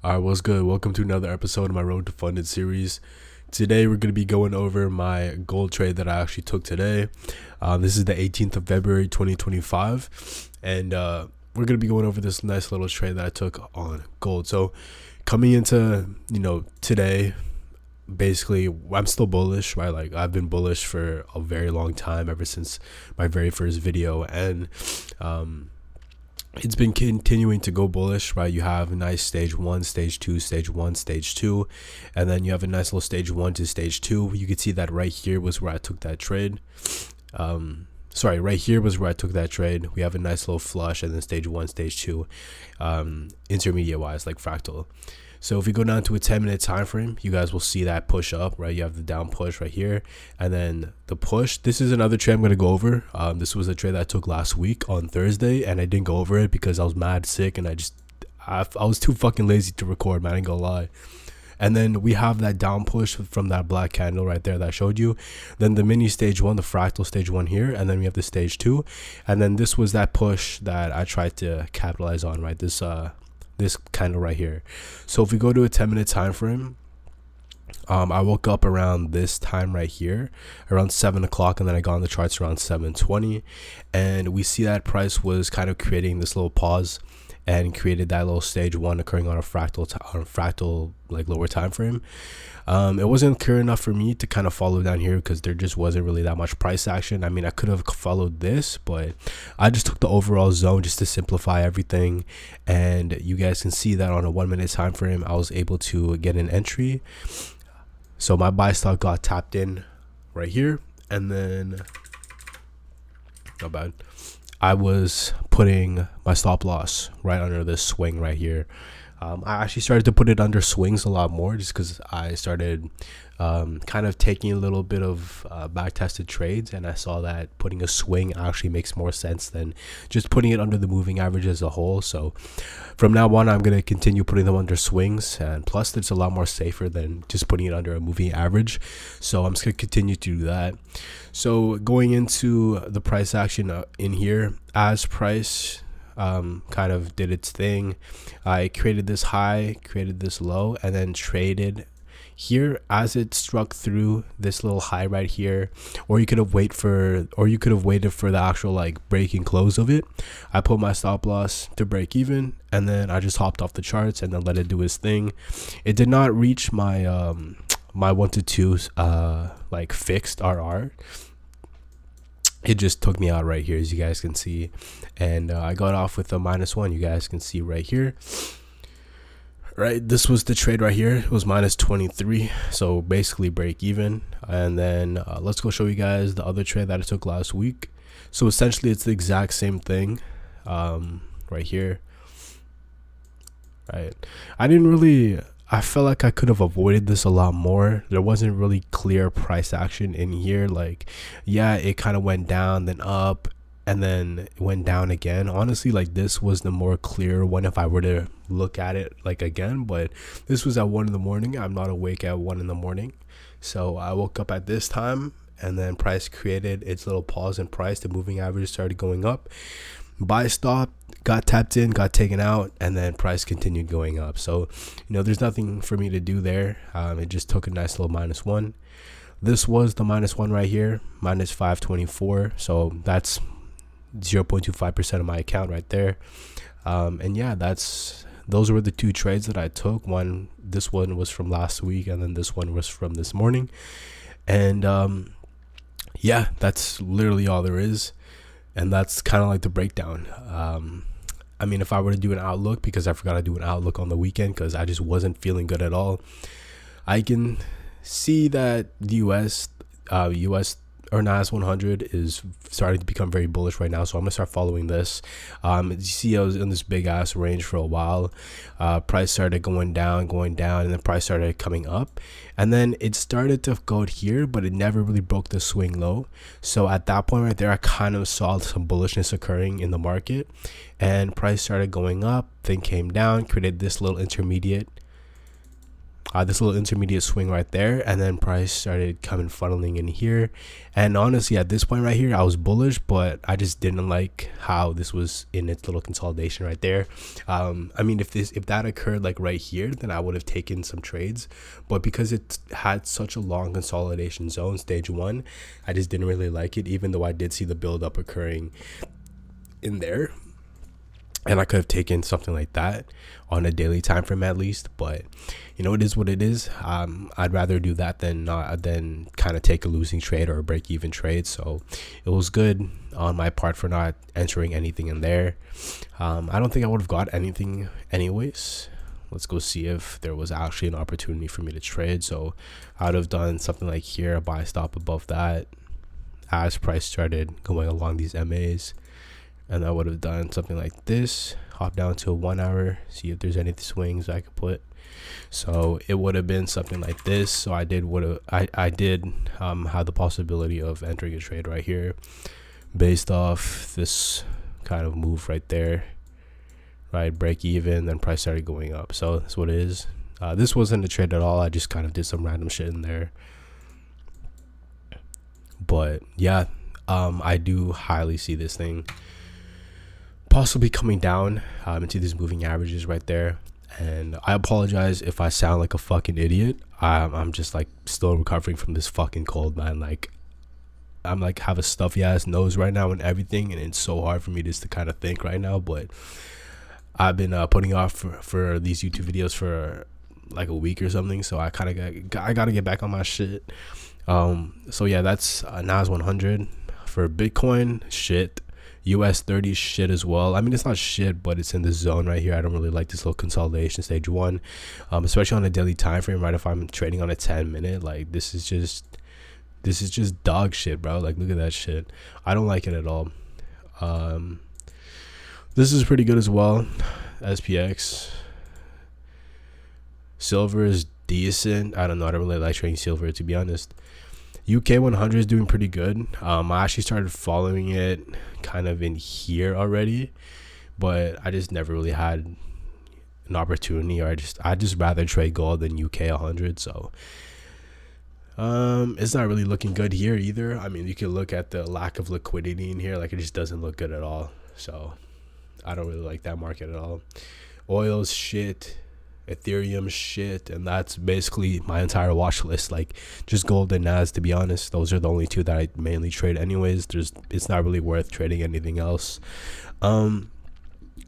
Alright, what's good? Welcome to another episode of my Road to Funded series. Today we're going to be going over my gold trade that I actually took today. This is the 18th of February 2025, and we're going to be going over this nice little trade that I took on gold. So coming into today, basically I'm still bullish, right? Like I've been bullish for a very long time, ever since my very first video, and it's been continuing to go bullish, right? You have a nice stage one, stage two, stage one, stage two, and then you have a nice little stage one to stage two. You can see that right here was where I took that trade. Right here was where I took that trade. We have a nice little flush, and then stage one, stage two, intermediate wise, like fractal. So if we go down to a 10-minute time frame, you guys will see that push up, right? You have the down push right here, and then the push. This is another trade I'm going to go over. This was a trade that I took last week on Thursday, and I didn't go over it because I was mad sick, and I was too fucking lazy to record, man. I ain't gonna lie. And then we have that down push from that black candle right there that I showed you. Then the mini stage one, the fractal stage one here, and then we have the stage two, and then this was that push that I tried to capitalize on, right? This candle right here. So if we go to a 10-minute time frame, I woke up around this time right here, around 7 o'clock, and then I got on the charts around 7:20, and we see that price was kind of creating this little pause and created that little stage one occurring on a fractal like lower time frame. It wasn't clear enough for me to kind of follow down here because there just wasn't really that much price action. I mean, I could have followed this, but I just took the overall zone just to simplify everything. And you guys can see that on a 1-minute time frame, I was able to get an entry. So my buy stock got tapped in right here, and then not bad, I was putting my stop loss right under this swing right here. I actually started to put it under swings a lot more just because I started kind of taking a little bit of back tested trades, and I saw that putting a swing actually makes more sense than just putting it under the moving average as a whole. So from now on, I'm going to continue putting them under swings, and plus it's a lot more safer than just putting it under a moving average. So I'm just going to continue to do that. So going into the price action in here, as price kind of did its thing, I created this high, created this low, and then traded here as it struck through this little high right here. Or you could have waited for the actual like break and close of it. I put my stop loss to break even, and then I just hopped off the charts and then let it do its thing. It did not reach my my 1 to 2 like fixed RR. It just took me out right here, as you guys can see, and I got off with a -1. You guys can see right here, right? This was the trade right here. It was -23, so basically break even. And then let's go show you guys the other trade that I took last week. So essentially it's the exact same thing right here, right? I felt like I could have avoided this a lot more. There wasn't really clear price action in here. Like, yeah, it kind of went down, then up, and then it went down again. Honestly, like this was the more clear one if I were to look at it like again. But this was at 1 in the morning. I'm not awake at 1 in the morning. So I woke up at this time, and then price created its little pause in price. The moving average started going up. Buy stop, got tapped in, got taken out, and then price continued going up. So there's nothing for me to do there. It just took a nice little -1. This was the -1 right here, -524. So that's 0.25% of my account right there. And yeah, those were the two trades that I took. This one was from last week, and then this one was from this morning. And yeah, that's literally all there is. And that's kind of like the breakdown. I mean, if I were to do an outlook, because I forgot to do an outlook on the weekend because I just wasn't feeling good at all, I can see that the US or NAS 100 is starting to become very bullish right now. So I'm gonna start following this. You see, I was in this big ass range for a while. Price started going down, and then price started coming up, and then it started to go here, but it never really broke the swing low. So at that point right there, I kind of saw some bullishness occurring in the market, and price started going up, then came down, created this little intermediate. this little intermediate swing right there, and then price started coming funneling in here. And honestly, at this point right here, I was bullish, but I just didn't like how this was in its little consolidation right there. I mean, if that occurred like right here, then I would have taken some trades, but because it had such a long consolidation zone, stage 1, I just didn't really like it, even though I did see the build up occurring in there. And I could have taken something like that on a daily time frame at least, but you know, it is what it is. I'd rather do that than kind of take a losing trade or a break even trade. So it was good on my part for not entering anything in there. I don't think I would have got anything anyways. Let's go see if there was actually an opportunity for me to trade. So I would have done something like here, a buy stop above that as price started going along these MAs. And I would have done something like this, hop down to a 1 hour, see if there's any swings I could put. So it would have been something like this. So I did have the possibility of entering a trade right here based off this kind of move right there, right? Break even, then price started going up. So that's what it is. This wasn't a trade at all. I just kind of did some random shit in there. But yeah, I do highly see this thing possibly coming down into these moving averages right there. And I apologize if I sound like a fucking idiot. I'm just like still recovering from this fucking cold, man. Like I'm like have a stuffy ass nose right now and everything, and it's so hard for me just to kind of think right now. But I've been putting off for these YouTube videos for like a week or something, so I kind of gotta get back on my shit. So yeah, that's NAS 100 for Bitcoin. Shit. US 30 shit as well. I mean, it's not shit, but it's in the zone right here. I don't really like this little consolidation stage 1, especially on a daily time frame, right? If I'm trading on a 10-minute, like this is just dog shit, bro. Like look at that shit. I don't like it at all. This is pretty good as well. SPX. Silver is decent. I don't know, I don't really like trading silver, to be honest. UK 100 is doing pretty good. I actually started following it kind of in here already, but I just never really had an opportunity, or I just rather trade gold than UK 100. So it's not really looking good here either. I mean, you can look at the lack of liquidity in here, like it just doesn't look good at all. So I don't really like that market at all. Oil's shit, Ethereum shit, and that's basically my entire watch list. Like just gold and NAS, to be honest. Those are the only two that I mainly trade anyways. It's not really worth trading anything else.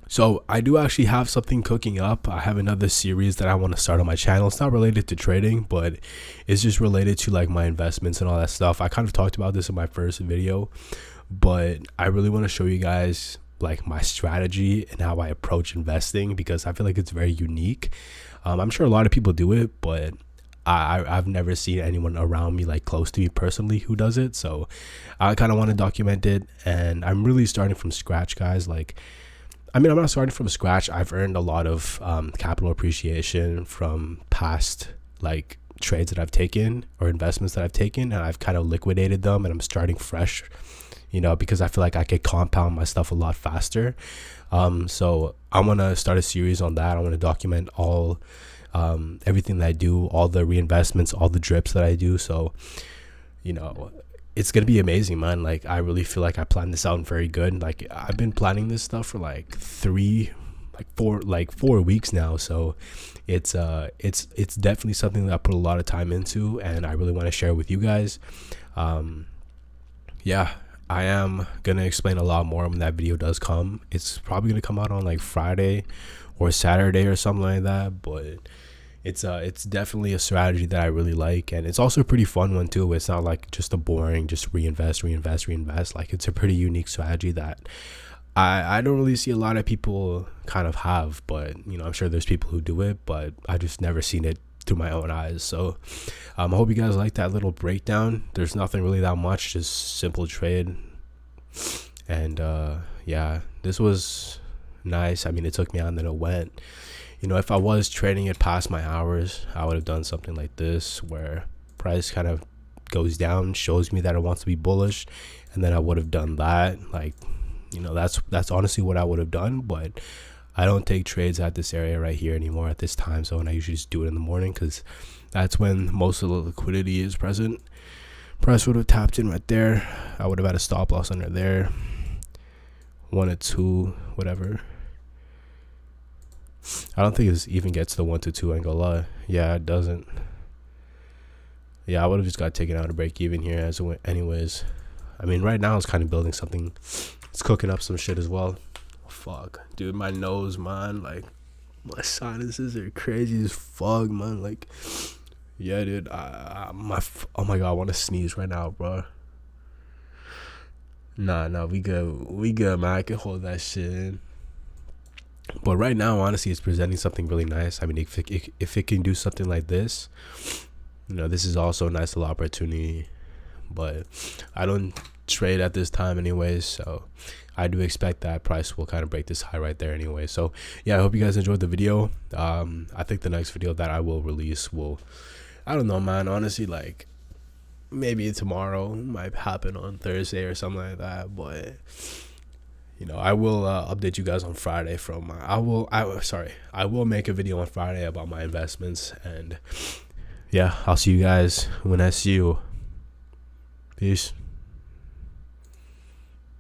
So I do actually have something cooking up. I have another series that I want to start on my channel. It's not related to trading, but it's just related to like my investments and all that stuff. I kind of talked about this in my first video, but I really want to show you guys like my strategy and how I approach investing, because I feel like it's very unique. I'm sure a lot of people do it, but I've never seen anyone around me, like close to me personally, who does it. So I kind of want to document it, and I'm really starting from scratch, guys. Like, I mean, I'm not starting from scratch. I've earned a lot of capital appreciation from past like trades that I've taken or investments that I've taken, and I've kind of liquidated them, and I'm starting fresh, you know, because I feel like I could compound my stuff a lot faster. So I want to start a series on that. I want to document all everything that I do, all the reinvestments, all the drips that I do. So, you know, it's gonna be amazing, man. Like I really feel like I planned this out very good. Like I've been planning this stuff for like 4 weeks now. So it's definitely something that I put a lot of time into, and I really want to share with you guys. Yeah, I am gonna explain a lot more when that video does come. It's probably gonna come out on like Friday or Saturday or something like that, but it's definitely a strategy that I really like, and it's also a pretty fun one too. It's not like just a boring just reinvest. Like it's a pretty unique strategy that I don't really see a lot of people kind of have, but you know, I'm sure there's people who do it, but I just never seen it through my own eyes. So I hope you guys like that little breakdown. There's nothing really that much, just simple trade. And yeah, this was nice. I mean, it took me on, then it went. You know, if I was trading it past my hours, I would have done something like this, where price kind of goes down, shows me that it wants to be bullish, and then I would have done that. Like, you know, that's honestly what I would have done. But I don't take trades at this area right here anymore at this time zone. I usually just do it in the morning because that's when most of the liquidity is present. Price would have tapped in right there. I would have had a stop loss under there. 1 or 2, whatever. I don't think it even gets to 1 to 2. I ain't gonna lie. Yeah, it doesn't. Yeah, I would have just got taken out of break even here as it went anyways. I mean, right now it's kind of building something. It's cooking up some shit as well. Oh, fuck, dude, my nose, man. Like, my sinuses are crazy as fuck, man. Like, yeah, dude. Oh my god, I want to sneeze right now, bro. Nah, we good, man. I can hold that shit in. But right now, honestly, it's presenting something really nice. I mean, if it can do something like this, you know, this is also a nice little opportunity. But I don't trade at this time anyways, so I do expect that price will kind of break this high right there anyway. So yeah, I hope you guys enjoyed the video. I think the next video that I will release will, I don't know, man, honestly, like maybe tomorrow, might happen on Thursday or something like that. But you know, I will update you guys on Friday from I will make a video on Friday about my investments. And yeah, I'll see you guys when I see you. Peace.